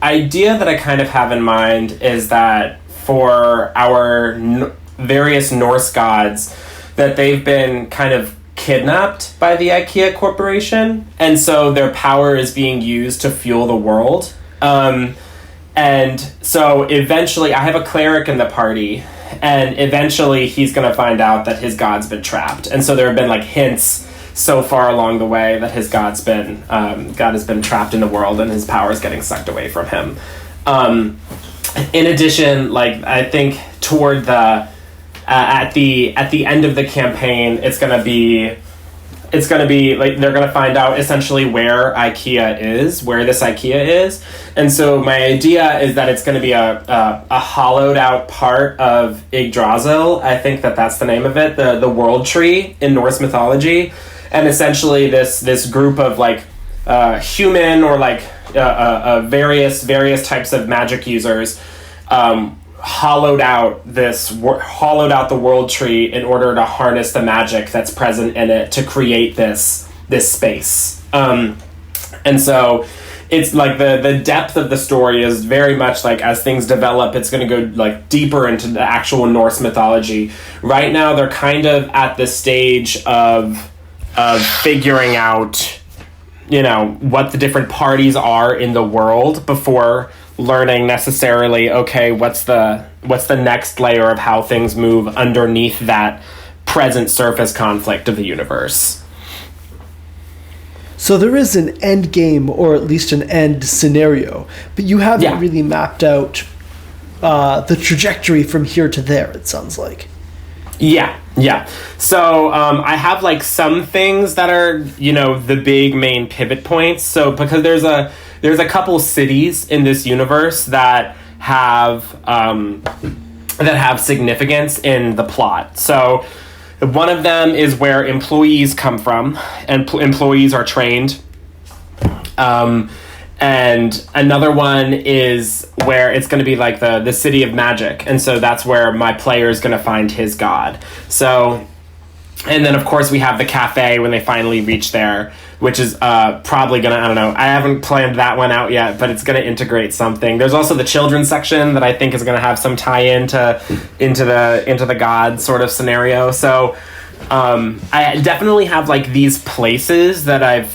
idea that I kind of have in mind is that for our various Norse gods, that they've been kind of kidnapped by the IKEA Corporation, and so their power is being used to fuel the world. And so eventually, I have a cleric in the party, and eventually he's going to find out that his god's been trapped. And so there have been like hints so far along the way that his God has been trapped in the world, and his power is getting sucked away from him. In addition, like, I think toward the at the end of the campaign, it's gonna be like they're gonna find out essentially where this IKEA is, and so my idea is that it's gonna be a hollowed out part of Yggdrasil. I think that's the name of it, the world tree in Norse mythology, and essentially this group of like human or like various types of magic users hollowed out the world tree in order to harness the magic that's present in it to create this space. And so it's like the depth of the story is very much like, as things develop, it's going to go like deeper into the actual Norse mythology. Right now, they're kind of at the stage of figuring out, you know, what the different parties are in the world before learning necessarily, okay, what's the next layer of how things move underneath that present surface conflict of the universe. So there is an end game, or at least an end scenario, but you haven't really mapped out the trajectory from here to there, it sounds like. Yeah. So I have like some things that are, you know, the big main pivot points. So because there's there's a couple cities in this universe that have significance in the plot. So one of them is where employees come from, and employees are trained. And another one is where it's going to be like the city of magic. And so that's where my player is going to find his god. So, and then of course we have the cafe when they finally reach there, which is probably going to, I don't know, I haven't planned that one out yet, but it's going to integrate something. There's also the children's section that I think is going to have some tie-in into the god sort of scenario. So I definitely have like these places that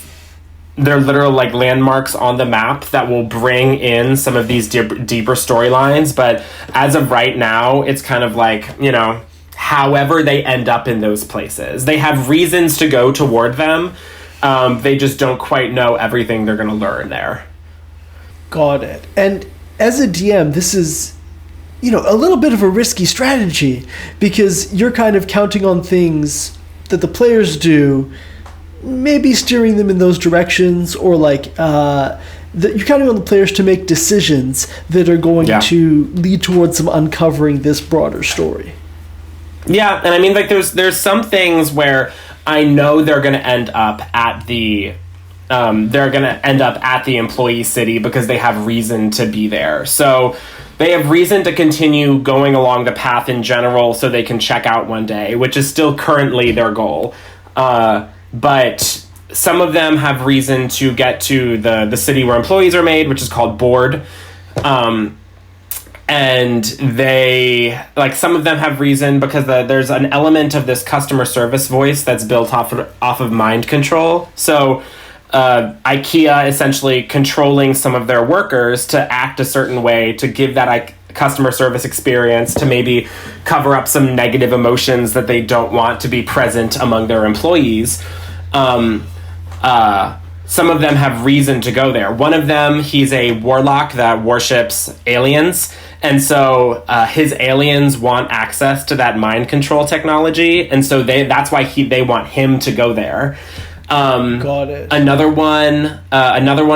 they're literal like landmarks on the map that will bring in some of these deeper storylines. But as of right now, it's kind of like, you know, however they end up in those places. They have reasons to go toward them. They just don't quite know everything they're going to learn there. Got it. And as a DM, this is, you know, a little bit of a risky strategy because you're kind of counting on things that the players do, maybe steering them in those directions, or like you're counting on the players to make decisions that are going to lead towards some uncovering this broader story. Yeah, and I mean, like, there's some things where I know they're going to end up at the employee city because they have reason to be there. So they have reason to continue going along the path in general so they can check out one day, which is still currently their goal. But some of them have reason to get to the city where employees are made, which is called Board. And they, like, some of them have reason because there's an element of this customer service voice that's built off of mind control. So IKEA essentially controlling some of their workers to act a certain way to give that customer service experience, to maybe cover up some negative emotions that they don't want to be present among their employees. Some of them have reason to go there. One of them, he's a warlock that worships aliens, and so his aliens want access to that mind control technology, and so that's why they want him to go there. Got it. Another one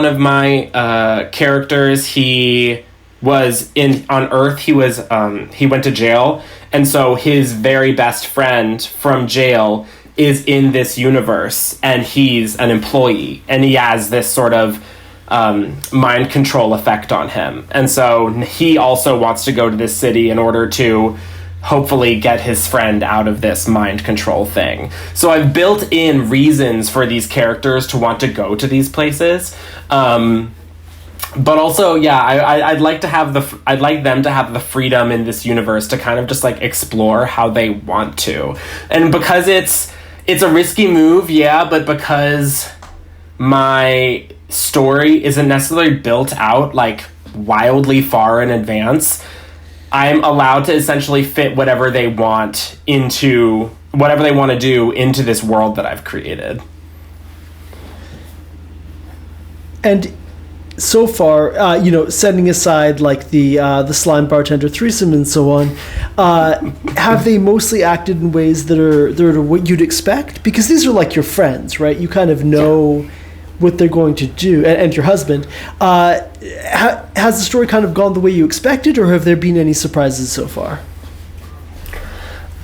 of my characters, he was on Earth. He went to jail, and so his very best friend from jail is in this universe, and he's an employee, and he has this sort of mind control effect on him. And so he also wants to go to this city in order to hopefully get his friend out of this mind control thing. So I've built in reasons for these characters to want to go to these places. But also, yeah, I'd like them to have the freedom in this universe to kind of just like explore how they want to. And because it's a risky move, yeah, but because my story isn't necessarily built out like wildly far in advance, I'm allowed to essentially fit whatever they want to do into this world that I've created. And so far, setting aside like the slime bartender threesome and so on, have they mostly acted in ways that are what you'd expect? Because these are like your friends, right? You kind of know what they're going to do, and your husband. Has the story kind of gone the way you expected, or have there been any surprises so far?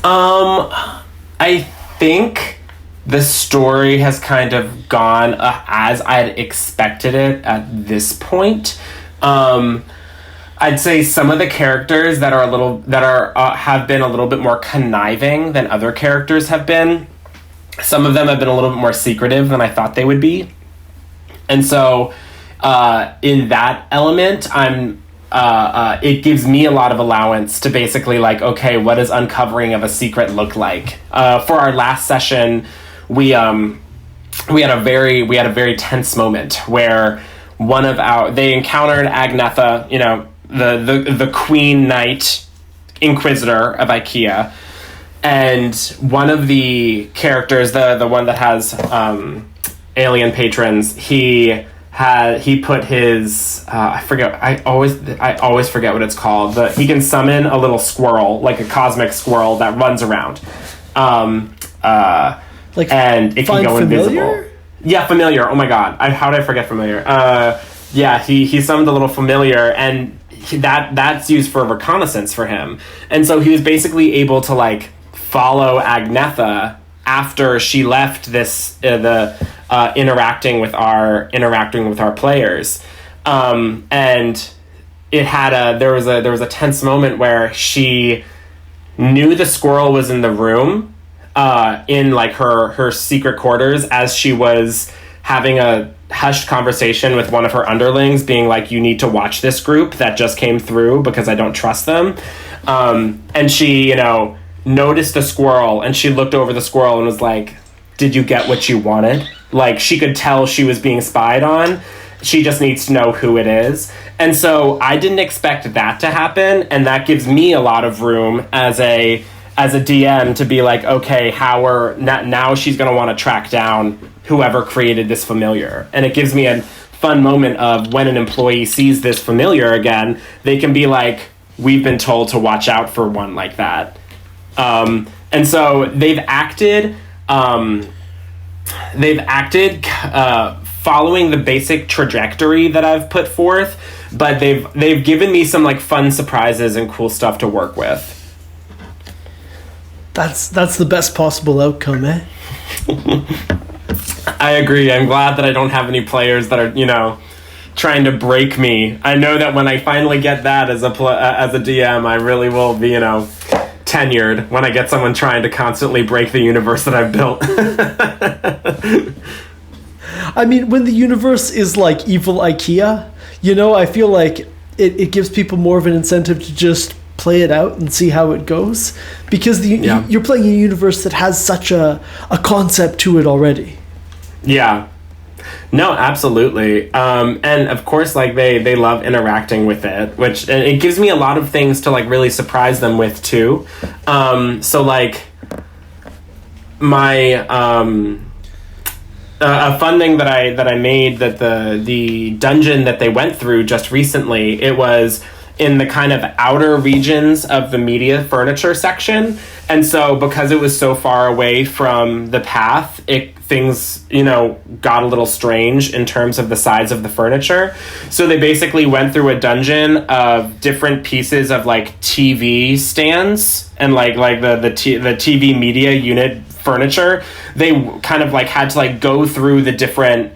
I think the story has kind of gone as I'd expected it at this point. I'd say some of the characters that have been a little bit more conniving than other characters have been. Some of them have been a little bit more secretive than I thought they would be. And so in that element, it gives me a lot of allowance to basically like, okay, what does uncovering of a secret look like? For our last session, we had a very tense moment where they encountered Agnetha, the Queen Knight Inquisitor of IKEA, and one of the characters, the one that has alien patrons, he put his I always forget what it's called, but he can summon a little squirrel, like a cosmic squirrel that runs around. And it can go familiar? invisible. Yeah, familiar. Oh my god. How did I forget familiar? he summoned a little familiar, and that's used for reconnaissance for him. And so he was basically able to like follow Agnetha after she left this interacting with our players, and it had there was a tense moment where she knew the squirrel was in the room, in like her secret quarters, as she was having a hushed conversation with one of her underlings, being like, you need to watch this group that just came through because I don't trust them. And she, noticed the squirrel, and she looked over the squirrel and was like, did you get what you wanted? Like, she could tell she was being spied on. She just needs to know who it is. And so I didn't expect that to happen, and that gives me a lot of room as a DM to be like, okay, now she's going to want to track down whoever created this familiar. And it gives me a fun moment of when an employee sees this familiar again, they can be like, we've been told to watch out for one like that. And so they've acted following the basic trajectory that I've put forth, but they've given me some like fun surprises and cool stuff to work with. That's the best possible outcome, eh? I agree. I'm glad that I don't have any players that are, trying to break me. I know that when I finally get that as a DM, I really will be, tenured when I get someone trying to constantly break the universe that I've built. I mean, when the universe is like evil IKEA, I feel like it gives people more of an incentive to just play it out and see how it goes, because you're playing a universe that has such a concept to it already. Yeah. No, absolutely. And of course, like they love interacting with it, which it gives me a lot of things to like really surprise them with too. So like my a fun thing that I made, that the dungeon that they went through just recently, it was in the kind of outer regions of the media furniture section. And so because it was so far away from the path, things, got a little strange in terms of the size of the furniture. So they basically went through a dungeon of different pieces of like TV stands and like the TV media unit furniture. They kind of like had to like go through the different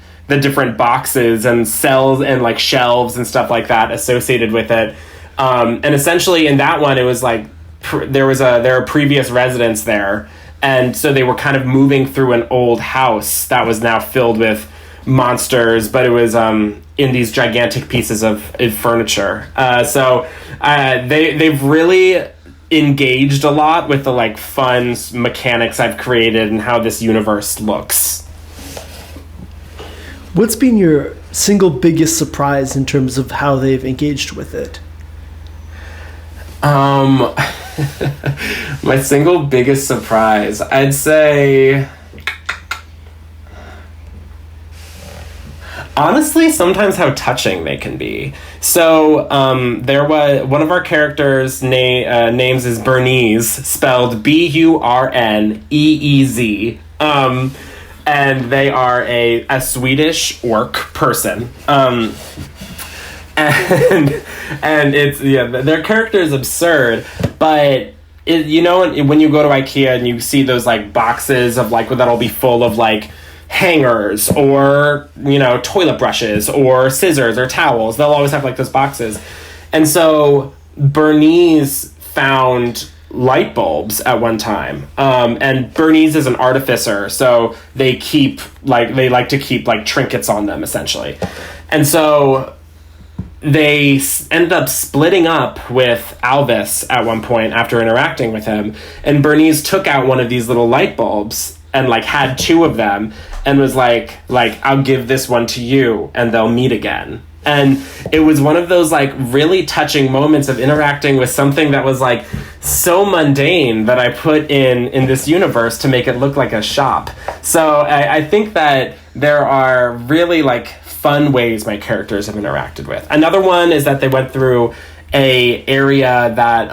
boxes and cells and like shelves and stuff like that associated with it. And essentially in that one, it was like there were previous residents there. And so they were kind of moving through an old house that was now filled with monsters, but it was in these gigantic pieces of furniture. So they've really engaged a lot with the like fun mechanics I've created and how this universe looks. What's been your single biggest surprise in terms of how they've engaged with it? My single biggest surprise, I'd say, honestly, sometimes how touching they can be. So there was one of our characters' names is Bernice, spelled Burneez, and they are a Swedish orc person. And it's their character is absurd, but when you go to IKEA and you see those like boxes of like that'll be full of like hangers or toilet brushes or scissors or towels, they'll always have like those boxes. And so Bernice found light bulbs at one time, and Bernice is an artificer, so they like to keep like trinkets on them essentially. And so they ended up splitting up with Alvis at one point after interacting with him, and Bernice took out one of these little light bulbs and like had two of them and was like I'll give this one to you and they'll meet again. And it was one of those like really touching moments of interacting with something that was like so mundane that I put in this universe to make it look like a shop. So I think that there are really like fun ways my characters have interacted with. Another one is that they went through a area that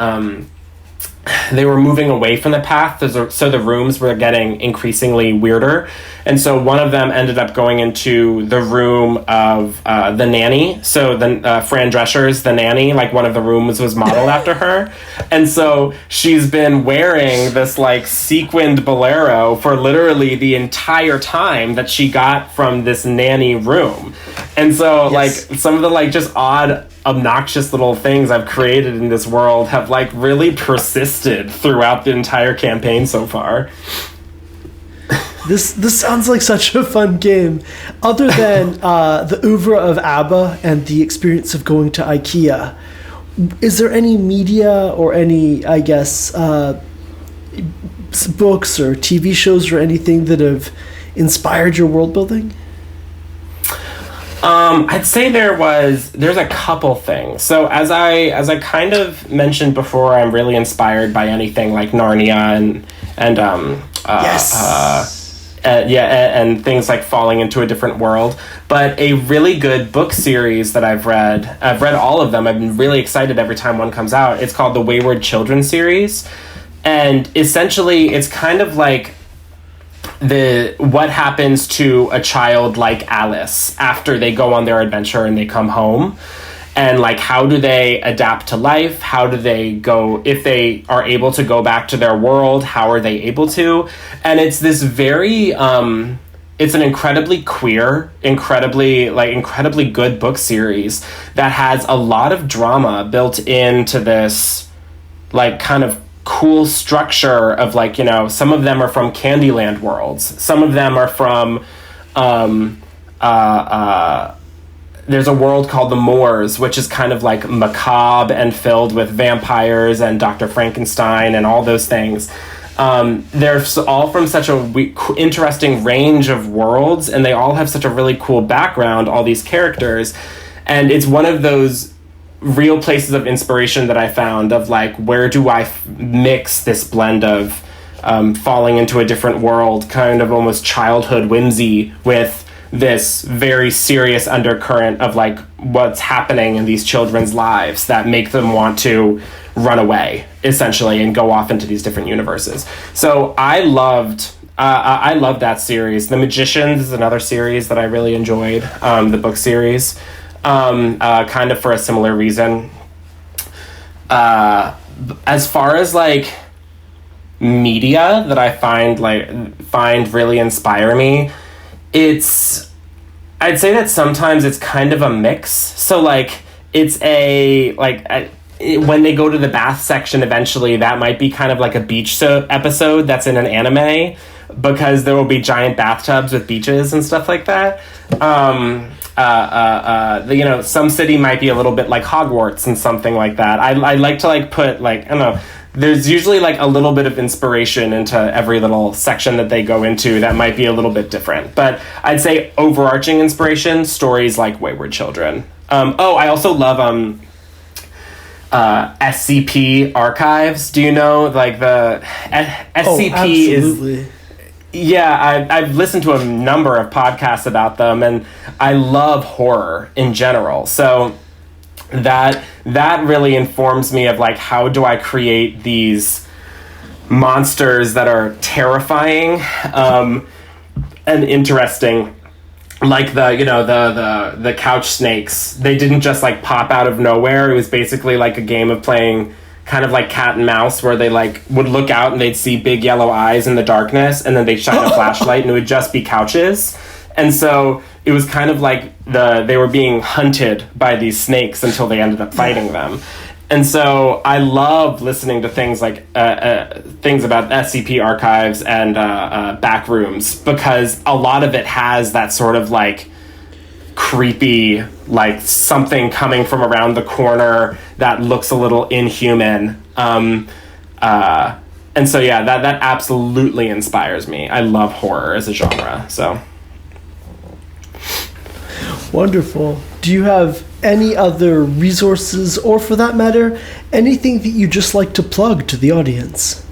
they were moving away from the path, so the rooms were getting increasingly weirder, And so one of them ended up going into the room of the nanny. So the Fran Drescher's The Nanny, like one of the rooms was modeled after her. And so she's been wearing this like sequined bolero for literally the entire time that she got from this nanny room. And so like some of the like just odd, obnoxious little things I've created in this world have like really persisted throughout the entire campaign so far. This sounds like such a fun game. Other than the oeuvre of ABBA and the experience of going to IKEA, is there any media or any, I guess, books or TV shows or anything that have inspired your world building? I'd say there's a couple things. So as I kind of mentioned before, I'm really inspired by anything like Narnia and things like Falling into a Different World. But a really good book series that I've read all of them. I've been really excited every time one comes out. It's called the Wayward Children series. And essentially it's kind of like what happens to a child like Alice after they go on their adventure and they come home. And like, how do they adapt to life? How do they go, if they are able to go back to their world, how are they able to? And it's this very, it's an incredibly queer, incredibly good book series that has a lot of drama built into this, like, kind of cool structure of like, you know, some of them are from Candyland worlds. Some of them are from, there's a world called the Moors, which is kind of like macabre and filled with vampires and Dr. Frankenstein and all those things. They're all from such a interesting range of worlds, and they all have such a really cool background, all these characters. And it's one of those real places of inspiration that I found of like, where do I mix this blend of falling into a different world, kind of almost childhood whimsy, with this very serious undercurrent of like what's happening in these children's lives that make them want to run away, essentially, and go off into these different universes. So I loved that series. The Magicians is another series that I really enjoyed, the book series, kind of for a similar reason. As far as like media that I find really inspire me, I'd say that sometimes it's kind of a mix. So like it's when they go to the bath section eventually, that might be kind of like a beach episode that's in an anime, because there will be giant bathtubs with beaches and stuff like that. You know, some city might be a little bit like Hogwarts and something like that. I like to like put like, I don't know, there's usually like a little bit of inspiration into every little section that they go into that might be a little bit different. But I'd say overarching inspiration, stories like Wayward Children. I also love SCP archives. Do you know, like the SCP is... Yeah, I've listened to a number of podcasts about them, and I love horror in general. So that really informs me of like, how do I create these monsters that are terrifying and interesting, like the couch snakes. They didn't just like pop out of nowhere. It was basically like a game of playing kind of like cat and mouse, where they like would look out and they'd see big yellow eyes in the darkness, and then they'd shine a flashlight and it would just be couches. And so it was kind of like they were being hunted by these snakes until they ended up fighting them. And so I love listening to things like things about SCP archives and back rooms, because a lot of it has that sort of like creepy, like something coming from around the corner that looks a little inhuman. And so yeah, that absolutely inspires me. I love horror as a genre. So wonderful. Do you have any other resources, or for that matter, anything that you just like to plug to the audience?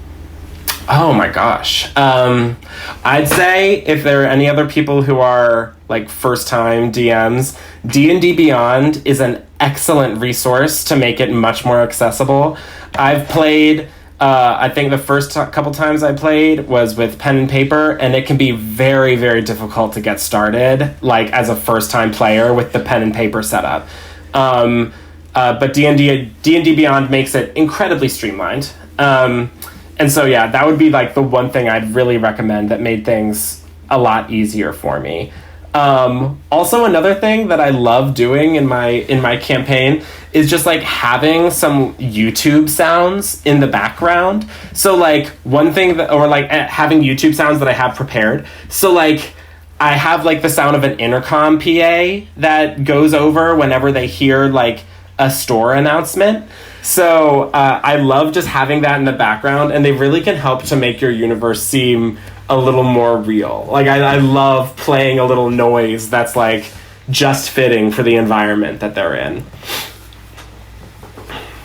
Oh my gosh. I'd say if there are any other people who are like first-time DMs, D&D Beyond is an excellent resource to make it much more accessible. I've played I think the first couple times I played was with pen and paper, and it can be very, very difficult to get started, like as a first-time player with the pen and paper setup. But D&D Beyond makes it incredibly streamlined. And so, yeah, that would be like the one thing I'd really recommend that made things a lot easier for me. Also, another thing that I love doing in my campaign is just like having some YouTube sounds in the background. So like one thing that, or like having YouTube sounds that I have prepared. So like I have like the sound of an intercom PA that goes over whenever they hear like a store announcement. So I love just having that in the background, and they really can help to make your universe seem a little more real. Like I love playing a little noise that's like just fitting for the environment that they're in.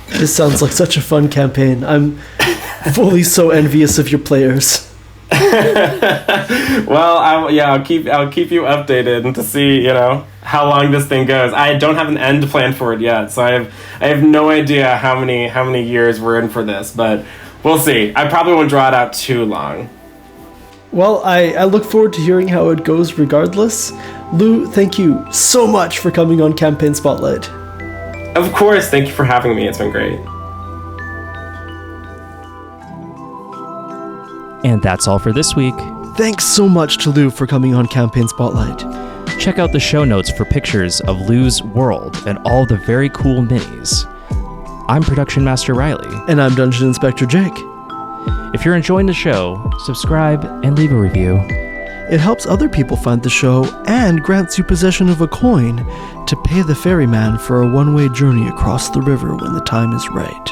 This sounds like such a fun campaign. I'm fully so envious of your players. Well, I'll keep you updated and to see, how long this thing goes. I don't have an end plan for it yet, so I have no idea how many years we're in for this, but we'll see. I probably won't draw it out too long. Well, I look forward to hearing how it goes regardless. Lou, thank you so much for coming on Campaign Spotlight. Of course, thank you for having me. It's been great. And that's all for this week. Thanks so much to Lou for coming on Campaign Spotlight. Check out the show notes for pictures of Lou's world and all the very cool minis. I'm Production Master Riley. And I'm Dungeon Inspector Jake. If you're enjoying the show, subscribe and leave a review. It helps other people find the show and grants you possession of a coin to pay the ferryman for a one-way journey across the river when the time is right.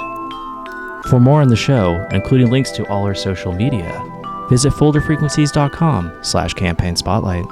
For more on the show, including links to all our social media, visit folderfrequencies.com/campaign spotlight.